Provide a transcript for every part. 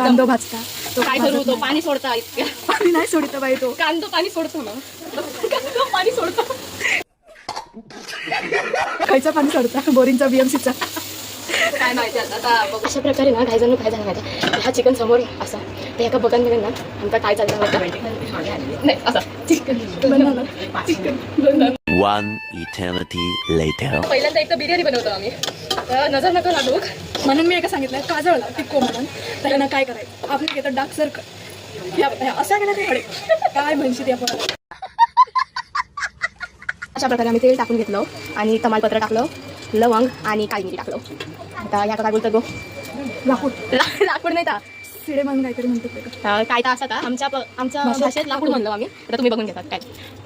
कांदो भाजता तो काय करू तो पाणी सोडता इतक्या पाणी नाही सोडित बाई तो कांदो पाणी सोडतो ना कांदो पाणी सोडतो खायचं पाणी सोडता बोरिंगचा बीएमसीचा काय माहिती आता बघ अशा प्रकारे ना काय झालं माहिती हा चिकन समोर असा ते एका बघायला मिळेल ना आमचा काय चाललं नाही असा चिकन One eternity later. पहिल्यांदा एक तर बिर्याणी बनवतो आम्ही तर नजर नका लागू म्हणून मी एका सांगितलं काजळ टिक्को म्हणून त्यांना काय करायचं आपण घेतो डार्क सर्कल असा केला ते काय म्हणशील या पोराला अशा प्रकारे आम्ही तेल टाकून घेतलं आणि तमालपत्र टाकलं लवंग आणि काळी मिरी टाकलं आता या काय बोलतो गो लाकूड नाही का सिडे म्हणून काहीतरी म्हणतो काय तर असं का आमच्या भाषेत लाकूड म्हणलं आम्ही आता तुम्ही बघून घेतात काय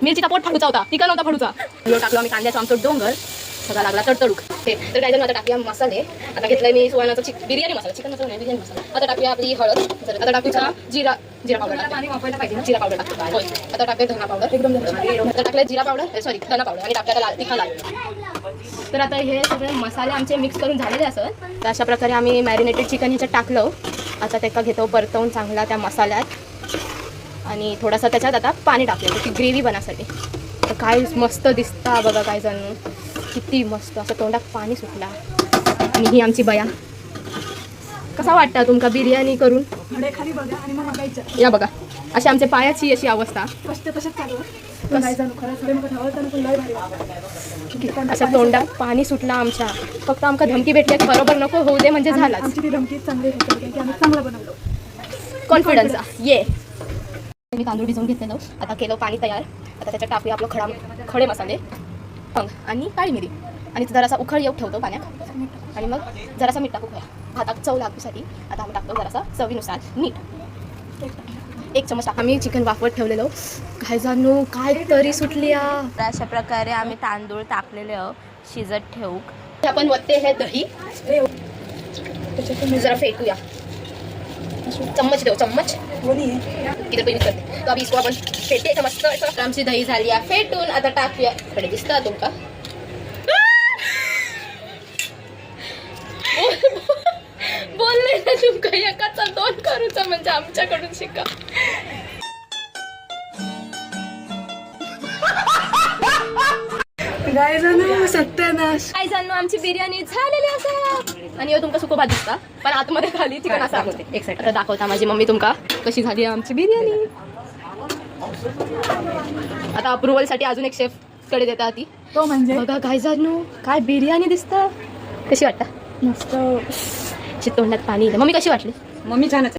मिरचीचा पोट फाडूचा होता तिका नव्हता फाडूचा टाकलो आम्ही कांद्याचा आमचं डोंगर सगळा लागला तडतडूक ते तर काय आता टाकूया मसाले आता घेतलंय मी सुवर्णाचा बिर्याणी मसाला चिकन मसाला नाही बिर्याणी मसाला आता टाकूया आपली हळद आता टाकूया जिरा पावडर पाणी वापरायला पाहिजे जिरा पावडर टाकतो होय आता टाकूया धना पावडर एकदम आता टाकलं जिरा पावडर सॉरी धना पावडर आणि टाकल्या लाल तिखा लाल तर आता हे सगळे मसाले आमचे मिक्स करून झालेले असत तर अशा प्रकारे आम्ही मॅरिनेटेड चिकन ह्याच्यात टाकलं आता त्याला घेतो परतवून चांगला त्या मसाल्यात आणि थोडासा त्याच्यात आता पाणी टाकलं त्याची ग्रेव्ही बनासाठी तर काय मस्त दिसता बघा काय जण किती मस्त असं तोंडात पाणी सुटला आणि ही आमची बया कसा वाटतं तुमका बिर्याणी करून खाली बघा आणि मग बघायचं या बघा अशी आमच्या पायाची अशी अवस्था कष्ट तशाच चालू अशा तोंडात पाणी सुटला आमच्या फक्त आमका धमकी भेटली की बरोबर नको होऊ दे म्हणजे झाला आमची ती धमकी चांगली होती की आम्ही चांगलं बनवलो कॉन्फिडन्स ये मी तांदूळ भिजवून घेतलेलो आता केलं पाणी तयार आता त्याच्यात टाकूया आपलं खडे मसाले आणि काळी मिरी आणि जरासा उखळ येऊ ठेवतो पाण्यात आणि मग जरासा मीठ टाकू भातात चव लागण्यासाठी आता आम्ही टाकतो जरासा चवीनुसार मीठ 1 चमच टाका आम्ही चिकन वाफवत ठेवलेलो काय जाणू काय तरी सुटली अशा प्रकारे आम्ही तांदूळ टाकलेले शिजत ठेवू आपण वत्ते हे दही जरा फेटूया चम्मच देऊ चम्मच किती पहिली करते तो अभी इसको आपण फेटे मस्त आमची दही झाली आहे फेटून आता टाकूया कडे दिसता तुमका बोलले ना तुमका एकाचा 2 करूचा म्हणजे आमच्याकडून शिका काय जण सत्यानाश काय जाणू आमची बिर्याणी झालेली असा आणि तुमका सुको भात दिसता पण आतमध्ये खाली चिकन असा एक साईड आता दाखवता माझी मम्मी तुमका कशी झाली आमची बिर्याणी आता अप्रुव्हल साठी अजून एक शेफ कडे देता ती तो म्हणजे बघा काय जाणू काय बिर्याणी दिसतं कशी वाटतं मस्त तोंडात पाणी मम्मी कशी वाटली मम्मी छानच